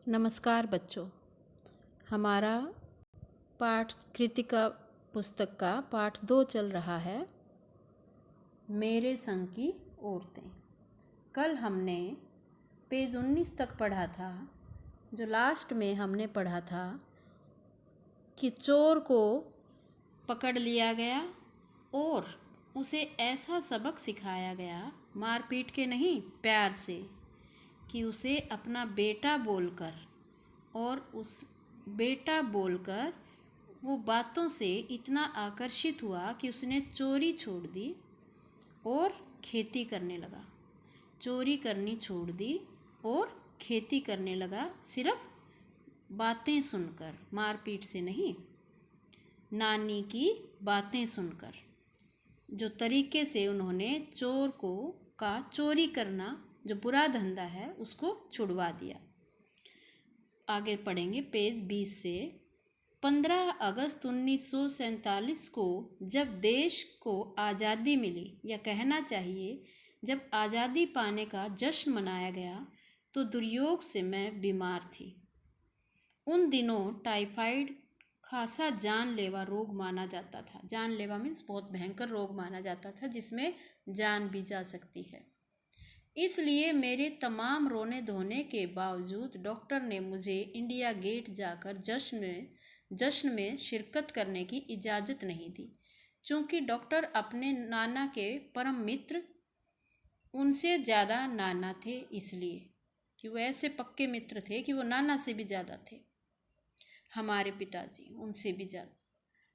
नमस्कार बच्चों। हमारा पाठ कृतिका पुस्तक का पाठ 2 चल रहा है, मेरे संग की औरतें। कल हमने पेज 19 तक पढ़ा था। जो लास्ट में हमने पढ़ा था कि चोर को पकड़ लिया गया और उसे ऐसा सबक सिखाया गया, मार पीट के नहीं, प्यार से, कि उसे अपना बेटा बोलकर और उस बेटा बोलकर वो बातों से इतना आकर्षित हुआ कि उसने चोरी छोड़ दी और खेती करने लगा। चोरी करनी छोड़ दी और खेती करने लगा, सिर्फ बातें सुनकर, मारपीट से नहीं, नानी की बातें सुनकर। जो तरीके से उन्होंने चोर को का चोरी करना जो बुरा धंधा है उसको छुड़वा दिया। आगे पढ़ेंगे पेज 20 से। 15 अगस्त 1947 को जब देश को आज़ादी मिली, या कहना चाहिए जब आज़ादी पाने का जश्न मनाया गया, तो दुर्योग से मैं बीमार थी। उन दिनों टाइफाइड खासा जानलेवा रोग माना जाता था। जानलेवा मीन्स बहुत भयंकर रोग माना जाता था, जिसमें जान भी जा सकती है। इसलिए मेरे तमाम रोने धोने के बावजूद डॉक्टर ने मुझे इंडिया गेट जाकर जश्न में शिरकत करने की इजाज़त नहीं दी, क्योंकि डॉक्टर अपने नाना के परम मित्र, उनसे ज़्यादा नाना थे, इसलिए कि वो ऐसे पक्के मित्र थे कि वो नाना से भी ज़्यादा थे। हमारे पिताजी उनसे भी ज़्यादा,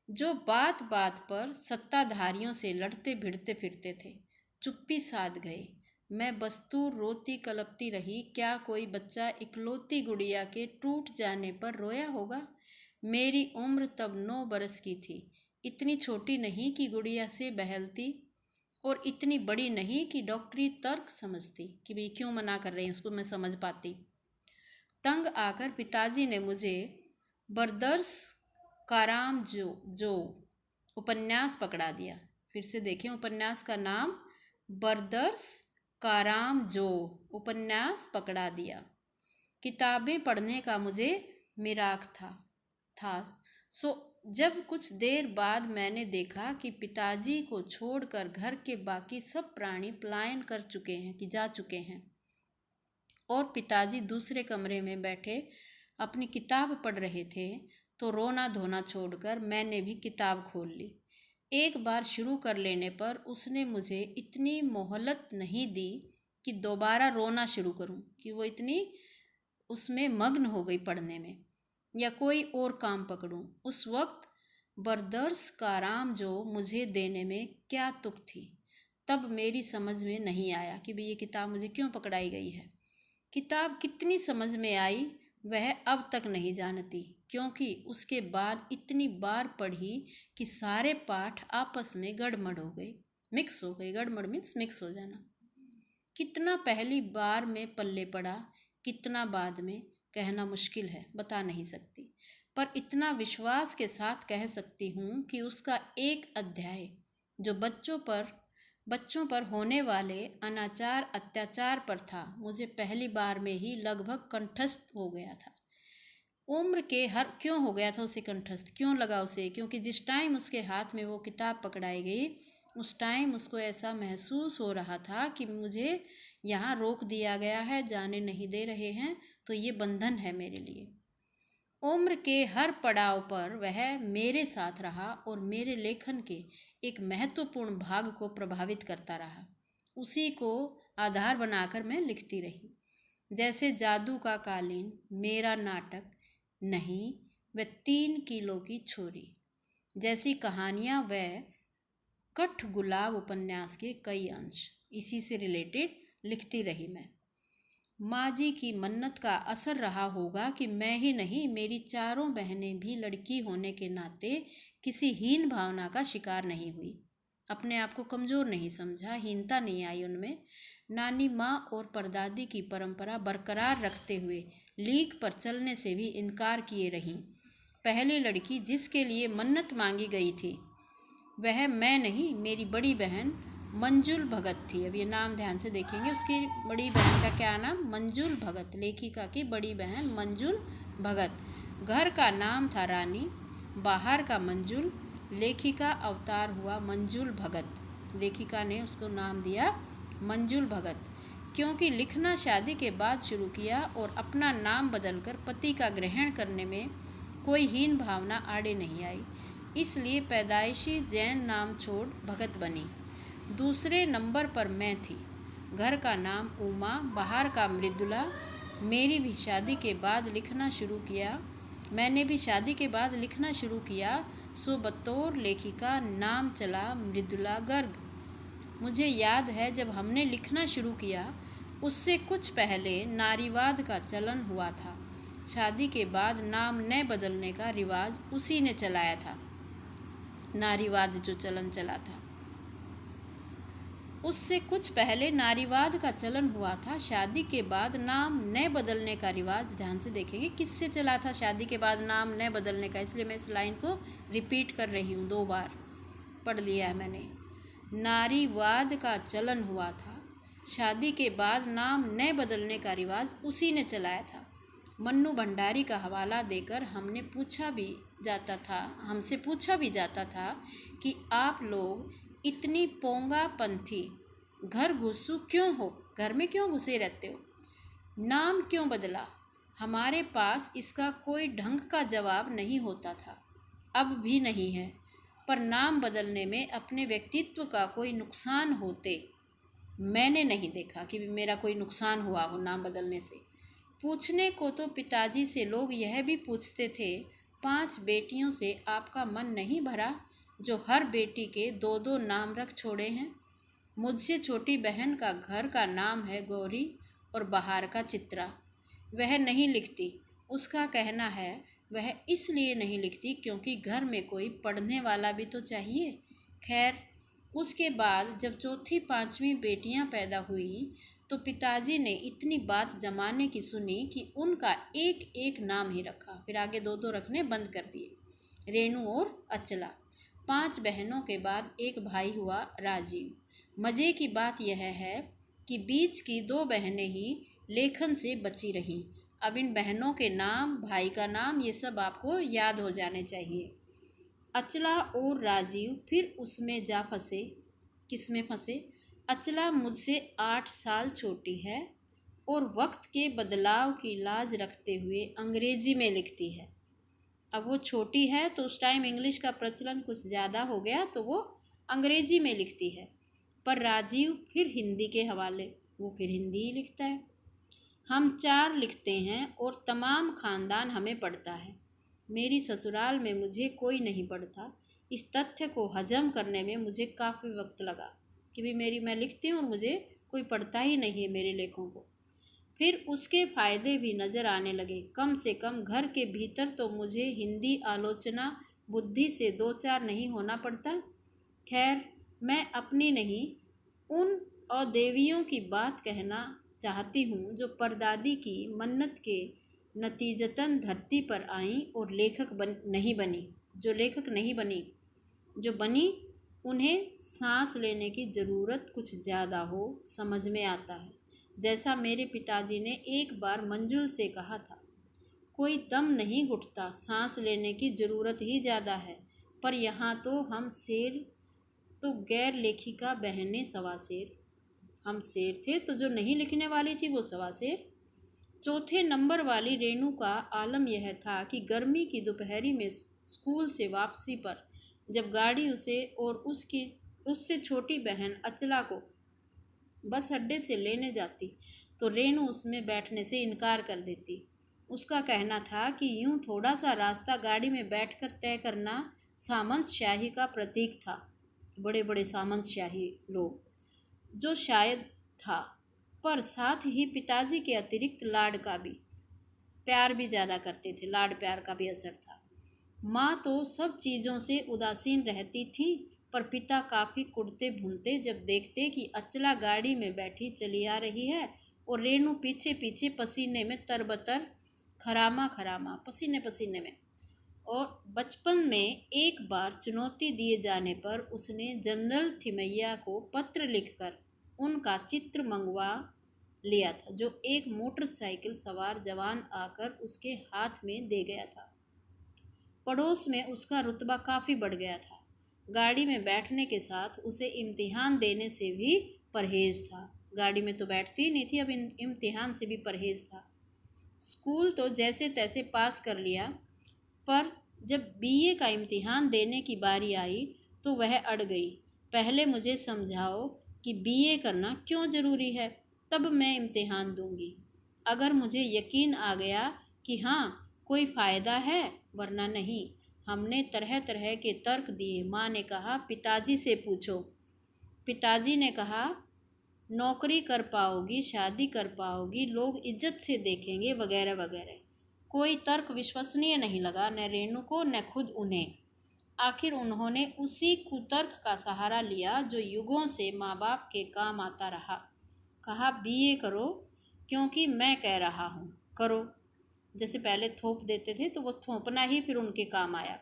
जो बात बात पर सत्ताधारियों से लड़ते भिड़ते फिरते थे, चुप्पी साध गए। मैं बस्तूर रोती कलपती रही। क्या कोई बच्चा इकलौती गुड़िया के टूट जाने पर रोया होगा? मेरी उम्र तब 9 बरस की थी। इतनी छोटी नहीं कि गुड़िया से बहलती, और इतनी बड़ी नहीं कि डॉक्टरी तर्क समझती कि भाई क्यों मना कर रहे हैं, उसको मैं समझ पाती। तंग आकर पिताजी ने मुझे बरदर्स काराम जो उपन्यास पकड़ा दिया। फिर से देखें, उपन्यास का नाम बरदर्स काराम जो उपन्यास पकड़ा दिया। किताबें पढ़ने का मुझे मिराक था। सो जब कुछ देर बाद मैंने देखा कि पिताजी को छोड़कर घर के बाकी सब प्राणी पलायन कर चुके हैं, कि जा चुके हैं, और पिताजी दूसरे कमरे में बैठे अपनी किताब पढ़ रहे थे, तो रोना धोना छोड़कर मैंने भी किताब खोल ली। एक बार शुरू कर लेने पर उसने मुझे इतनी मोहलत नहीं दी कि दोबारा रोना शुरू करूं, कि वो इतनी उसमें मग्न हो गई पढ़ने में, या कोई और काम पकड़ूं। उस वक्त बरदर्स काराम जो मुझे देने में क्या तुक थी, तब मेरी समझ में नहीं आया कि भाई ये किताब मुझे क्यों पकड़ाई गई है। किताब कितनी समझ में आई वह अब तक नहीं जानती, क्योंकि उसके बाद इतनी बार पढ़ी कि सारे पाठ आपस में गड़मड़ हो गए, मिक्स हो गए। गड़मड़ मीन्स मिक्स हो जाना। कितना पहली बार में पल्ले पड़ा, कितना बाद में, कहना मुश्किल है, बता नहीं सकती। पर इतना विश्वास के साथ कह सकती हूँ कि उसका एक अध्याय जो बच्चों पर होने वाले अनाचार अत्याचार पर था, मुझे पहली बार में ही लगभग कंठस्थ हो गया था। उम्र के हर क्यों हो गया था उसे कंठस्थ, क्यों लगा उसे? क्योंकि जिस टाइम उसके हाथ में वो किताब पकड़ाई गई, उस टाइम उसको ऐसा महसूस हो रहा था कि मुझे यहाँ रोक दिया गया है, जाने नहीं दे रहे हैं, तो ये बंधन है मेरे लिए। उम्र के हर पड़ाव पर वह मेरे साथ रहा और मेरे लेखन के एक महत्वपूर्ण भाग को प्रभावित करता रहा। उसी को आधार बनाकर मैं लिखती रही। जैसे जादू का कालीन, मेरा नाटक नहीं, वह 3 किलो की छोरी जैसी कहानियाँ, वह कठ गुलाब उपन्यास के कई अंश, इसी से रिलेटेड लिखती रही मैं। माँ जी की मन्नत का असर रहा होगा कि मैं ही नहीं, मेरी चारों बहनें भी लड़की होने के नाते किसी हीन भावना का शिकार नहीं हुई, अपने आप को कमज़ोर नहीं समझा, हीनता नहीं आई उनमें। नानी माँ और परदादी की परंपरा बरकरार रखते हुए लीक पर चलने से भी इनकार किए रहीं। पहली लड़की जिसके लिए मन्नत मांगी गई थी वह मैं नहीं, मेरी बड़ी बहन मंजुल भगत थी। अब ये नाम ध्यान से देखेंगे। उसकी बड़ी बहन का क्या नाम? मंजुल भगत। लेखिका की बड़ी बहन मंजुल भगत। घर का नाम था रानी, बाहर का मंजुल। लेखिका अवतार हुआ मंजुल भगत। लेखिका ने उसको नाम दिया मंजुल भगत, क्योंकि लिखना शादी के बाद शुरू किया और अपना नाम बदलकर पति का ग्रहण करने में कोई हीन भावना आड़े नहीं आई, इसलिए पैदाइशी जैन नाम छोड़ भगत बनी। दूसरे नंबर पर मैं थी। घर का नाम उमा, बाहर का मृदुला। मैंने भी शादी के बाद लिखना शुरू किया, सो बतौर लेखिका नाम चला मृदुला गर्ग। मुझे याद है जब हमने लिखना शुरू किया उससे कुछ पहले नारीवाद का चलन हुआ था। शादी के बाद नाम न बदलने का रिवाज उसी ने चलाया था। नारीवाद जो चलन चला था, उससे कुछ पहले नारीवाद का चलन हुआ था। शादी के बाद नाम न बदलने का रिवाज, ध्यान से देखेंगे किससे चला था शादी के बाद नाम न बदलने का, इसलिए मैं इस लाइन को रिपीट कर रही हूँ, 2 बार पढ़ लिया है मैंने। नारीवाद का चलन हुआ था, शादी के बाद नाम न बदलने का रिवाज उसी ने चलाया था। मन्नू भंडारी का हवाला देकर हमसे पूछा भी जाता था कि आप लोग इतनी पोंगापंथी घर घुसू क्यों हो? घर में क्यों घुसे रहते हो? नाम क्यों बदला? हमारे पास इसका कोई ढंग का जवाब नहीं होता था, अब भी नहीं है। पर नाम बदलने में अपने व्यक्तित्व का कोई नुकसान होते मैंने नहीं देखा कि मेरा कोई नुकसान हुआ हो नाम बदलने से। पूछने को तो पिताजी से लोग यह भी पूछते थे, 5 बेटियों से आपका मन नहीं भरा जो हर बेटी के 2-2 नाम रख छोड़े हैं? मुझसे छोटी बहन का घर का नाम है गौरी और बाहर का चित्रा। वह नहीं लिखती। उसका कहना है वह इसलिए नहीं लिखती क्योंकि घर में कोई पढ़ने वाला भी तो चाहिए। खैर, उसके बाद जब 4th-5वीं बेटियां पैदा हुई तो पिताजी ने इतनी बात जमाने की सुनी कि उनका एक एक नाम ही रखा, फिर आगे 2-2 रखने बंद कर दिए, रेणु और अचला। 5 बहनों के बाद एक भाई हुआ, राजीव। मज़े की बात यह है कि बीच की 2 बहनें ही लेखन से बची रहीं। अब इन बहनों के नाम, भाई का नाम, ये सब आपको याद हो जाने चाहिए। अचला और राजीव फिर उसमें जा फंसे। किस में फंसे? अचला मुझसे 8 साल छोटी है और वक्त के बदलाव की लाज रखते हुए अंग्रेजी में लिखती है। अब वो छोटी है तो उस टाइम इंग्लिश का प्रचलन कुछ ज़्यादा हो गया तो वो अंग्रेजी में लिखती है। पर राजीव फिर हिंदी के हवाले, वो फिर हिंदी ही लिखता है। हम 4 लिखते हैं और तमाम ख़ानदान हमें पढ़ता है। मेरी ससुराल में मुझे कोई नहीं पढ़ता। इस तथ्य को हजम करने में मुझे काफ़ी वक्त लगा कि मैं लिखती हूँ और मुझे कोई पढ़ता ही नहीं है मेरे लेखों को। फिर उसके फ़ायदे भी नज़र आने लगे। कम से कम घर के भीतर तो मुझे हिंदी आलोचना बुद्धि से 2-4 नहीं होना पड़ता। खैर, मैं अपनी नहीं, उन अदेवियों की बात कहना चाहती हूँ जो परदादी की मन्नत के नतीजतन धरती पर आईं और लेखक नहीं बनी। जो बनी उन्हें सांस लेने की ज़रूरत कुछ ज़्यादा हो, समझ में आता है। जैसा मेरे पिताजी ने एक बार मंजुल से कहा था, कोई दम नहीं घुटता, सांस लेने की ज़रूरत ही ज़्यादा है। पर यहाँ तो हम शेर तो गैर लेखिका बहनें सवा शेर। हम शेर थे तो जो नहीं लिखने वाली थी वो सवा शेर। 4थे नंबर वाली रेणु का आलम यह था कि गर्मी की दोपहरी में स्कूल से वापसी पर जब गाड़ी उसे और उससे छोटी बहन अचला को बस अड्डे से लेने जाती तो रेणु उसमें बैठने से इनकार कर देती। उसका कहना था कि यूं थोड़ा सा रास्ता गाड़ी में बैठकर तय करना सामंत शाही का प्रतीक था। बड़े बड़े सामंत शाही लोग, जो शायद था, पर साथ ही पिताजी के अतिरिक्त लाड का भी प्यार भी ज़्यादा करते थे, लाड प्यार का भी असर था। माँ तो सब चीज़ों से उदासीन रहती थी, पर पिता काफ़ी कुड़ते भूनते जब देखते कि अचला गाड़ी में बैठी चली आ रही है और रेणु पीछे पीछे पसीने में तरबतर, खरामा पसीने में, और बचपन में एक बार चुनौती दिए जाने पर उसने जनरल थिमैया को पत्र लिखकर उनका चित्र मंगवा लिया था, जो एक मोटरसाइकिल सवार जवान आकर उसके हाथ में दे गया था। पड़ोस में उसका रुतबा काफ़ी बढ़ गया था। गाड़ी में बैठने के साथ उसे इम्तिहान देने से भी परहेज था। गाड़ी में तो बैठती ही नहीं थी, अब इम्तिहान से भी परहेज था। स्कूल तो जैसे तैसे पास कर लिया, पर जब बीए का इम्तिहान देने की बारी आई तो वह अड़ गई। पहले मुझे समझाओ कि बीए करना क्यों ज़रूरी है, तब मैं इम्तिहान दूंगी। अगर मुझे यकीन आ गया कि हाँ कोई फ़ायदा है, वरना नहीं। हमने तरह तरह के तर्क दिए। माँ ने कहा पिताजी से पूछो। पिताजी ने कहा नौकरी कर पाओगी, शादी कर पाओगी, लोग इज्जत से देखेंगे, वगैरह वगैरह। कोई तर्क विश्वसनीय नहीं लगा, न रेणु को न खुद उन्हें। आखिर उन्होंने उसी कुतर्क का सहारा लिया जो युगों से माँ बाप के काम आता रहा। कहा बीए करो क्योंकि मैं कह रहा हूँ, करो। जैसे पहले थोप देते थे तो वो थोपना ही फिर उनके काम आया।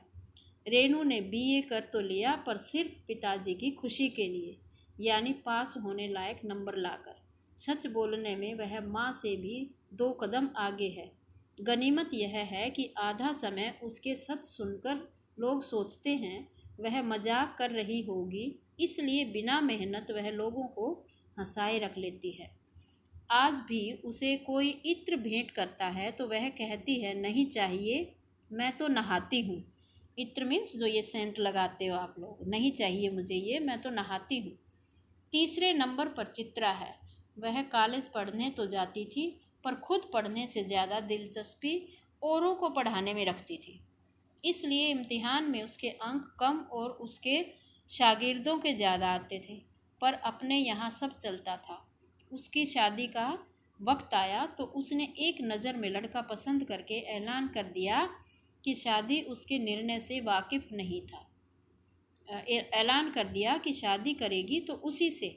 रेणु ने बीए कर तो लिया, पर सिर्फ पिताजी की खुशी के लिए, यानी पास होने लायक नंबर लाकर। सच बोलने में वह माँ से भी 2 कदम आगे है। गनीमत यह है कि आधा समय उसके सच सुनकर लोग सोचते हैं वह मजाक कर रही होगी, इसलिए बिना मेहनत वह लोगों को हंसाए रख लेती है। आज भी उसे कोई इत्र भेंट करता है तो वह कहती है नहीं चाहिए, मैं तो नहाती हूँ। इत्र मीन्स जो ये सेंट लगाते हो आप लोग, नहीं चाहिए मुझे ये, मैं तो नहाती हूँ। तीसरे नंबर पर चित्रा है। वह कॉलेज पढ़ने तो जाती थी, पर खुद पढ़ने से ज़्यादा दिलचस्पी औरों को पढ़ाने में रखती थी। इसलिए इम्तिहान में उसके अंक कम और उसके शागिर्दों के ज़्यादा आते थे। पर अपने यहाँ सब चलता था। उसकी शादी का वक्त आया तो उसने एक नज़र में लड़का पसंद करके ऐलान कर दिया कि शादी उसके निर्णय से वाकिफ़ नहीं था। ऐलान कर दिया कि शादी करेगी तो उसी से।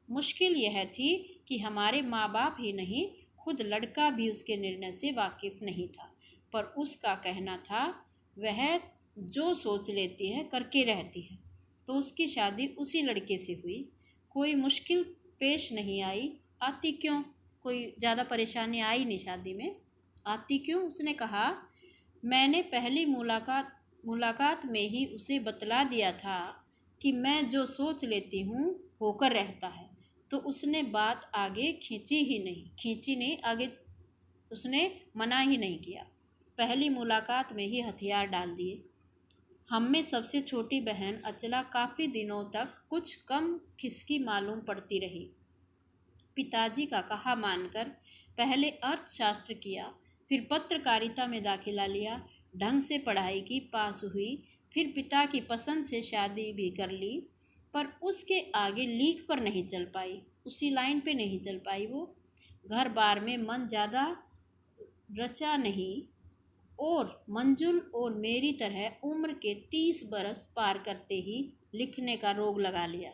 मुश्किल यह थी कि हमारे माँ बाप ही नहीं, खुद लड़का भी उसके निर्णय से वाकिफ़ नहीं था। पर उसका कहना था वह जो सोच लेती है करके रहती है, तो उसकी शादी उसी लड़के से हुई। कोई मुश्किल पेश नहीं आई। आती क्यों, कोई ज़्यादा परेशानी आई नहीं शादी में। आती क्यों, उसने कहा मैंने पहली मुलाकात में ही उसे बतला दिया था कि मैं जो सोच लेती हूँ होकर रहता है। तो उसने बात आगे खींची नहीं, आगे उसने मना ही नहीं किया। पहली मुलाकात में ही हथियार डाल दिए। हम में सबसे छोटी बहन अचला काफ़ी दिनों तक कुछ कम खिसकी मालूम पड़ती रही। पिताजी का कहा मानकर पहले अर्थशास्त्र किया, फिर पत्रकारिता में दाखिला लिया, ढंग से पढ़ाई की, पास हुई, फिर पिता की पसंद से शादी भी कर ली। पर उसके आगे लीक पर नहीं चल पाई, उसी लाइन पे नहीं चल पाई। वो घर बार में मन ज़्यादा रचा नहीं, और मंजुल और मेरी तरह उम्र के 30 बरस पार करते ही लिखने का रोग लगा लिया।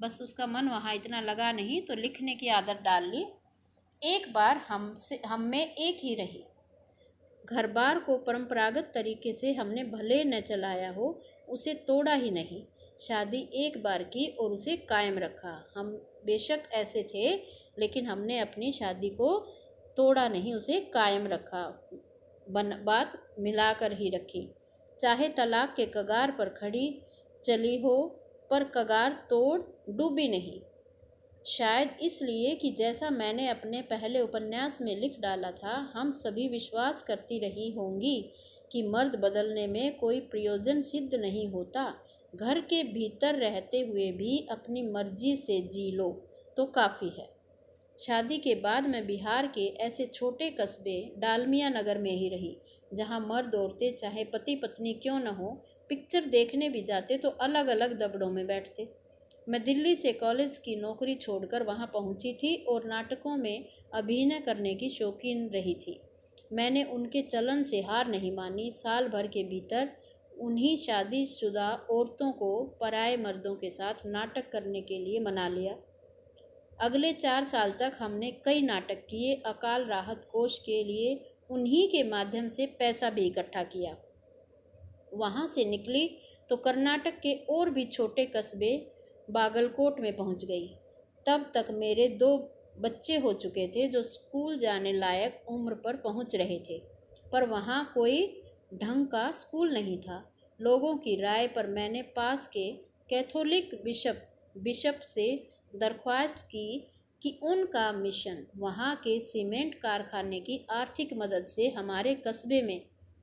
बस उसका मन वहाँ इतना लगा नहीं तो लिखने की आदत डाल ली। एक बार हम में एक ही रही। घर बार को परंपरागत तरीके से हमने भले न चलाया हो, उसे तोड़ा ही नहीं। शादी एक बार की और उसे कायम रखा। हम बेशक ऐसे थे, लेकिन हमने अपनी शादी को तोड़ा नहीं, उसे कायम रखा। बात मिलाकर ही रखी। चाहे तलाक के कगार पर खड़ी चली हो, पर कगार तोड़ डूबी नहीं। शायद इसलिए कि जैसा मैंने अपने पहले उपन्यास में लिख डाला था, हम सभी विश्वास करती रही होंगी कि मर्द बदलने में कोई प्रयोजन सिद्ध नहीं होता। घर के भीतर रहते हुए भी अपनी मर्जी से जी लो तो काफ़ी है। शादी के बाद मैं बिहार के ऐसे छोटे कस्बे डालमिया नगर में ही रही, जहाँ मर्द औरतें चाहे पति पत्नी क्यों न हो, पिक्चर देखने भी जाते तो अलग अलग दबड़ों में बैठते। मैं दिल्ली से कॉलेज की नौकरी छोड़कर वहाँ पहुँची थी और नाटकों में अभिनय करने की शौकीन रही थी। मैंने उनके चलन से हार नहीं मानी। साल भर के भीतर उन्हीं शादीशुदा औरतों को पराए मर्दों के साथ नाटक करने के लिए मना लिया। अगले 4 साल तक हमने कई नाटक किए। अकाल राहत कोष के लिए उन्हीं के माध्यम से पैसा भी इकट्ठा किया। वहाँ से निकली तो कर्नाटक के और भी छोटे कस्बे बागलकोट में पहुँच गई। तब तक मेरे 2 बच्चे हो चुके थे जो स्कूल जाने लायक उम्र पर पहुँच रहे थे, पर वहाँ कोई ढंग का स्कूल नहीं था। लोगों की राय पर मैंने पास के कैथोलिक बिशप से दरख्वास्त की कि उनका मिशन वहाँ के सीमेंट कारखाने की आर्थिक मदद से हमारे कस्बे में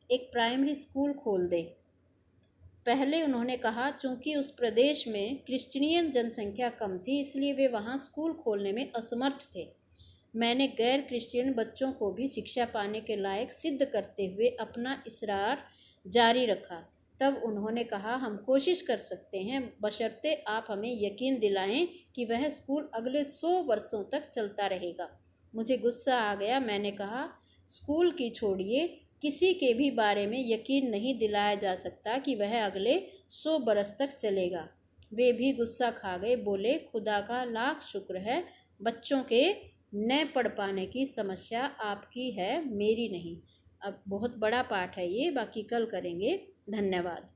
एक प्राइमरी स्कूल खोल दे। पहले उन्होंने कहा चूंकि उस प्रदेश में क्रिश्चियन जनसंख्या कम थी, इसलिए वे वहाँ स्कूल खोलने में असमर्थ थे। मैंने गैर क्रिश्चियन बच्चों को भी शिक्षा पाने के लायक सिद्ध करते हुए अपना इसरार जारी रखा। तब उन्होंने कहा, हम कोशिश कर सकते हैं, बशर्ते आप हमें यकीन दिलाएं कि वह स्कूल अगले 100 वर्षों तक चलता रहेगा। मुझे गुस्सा आ गया। मैंने कहा, स्कूल की छोड़िए, किसी के भी बारे में यकीन नहीं दिलाया जा सकता कि वह अगले 100 बरस तक चलेगा। वे भी गुस्सा खा गए। बोले, खुदा का लाख शुक्र है, बच्चों के न पढ़ पाने की समस्या आपकी है, मेरी नहीं। अब बहुत बड़ा पाठ है ये, बाकी कल करेंगे। धन्यवाद।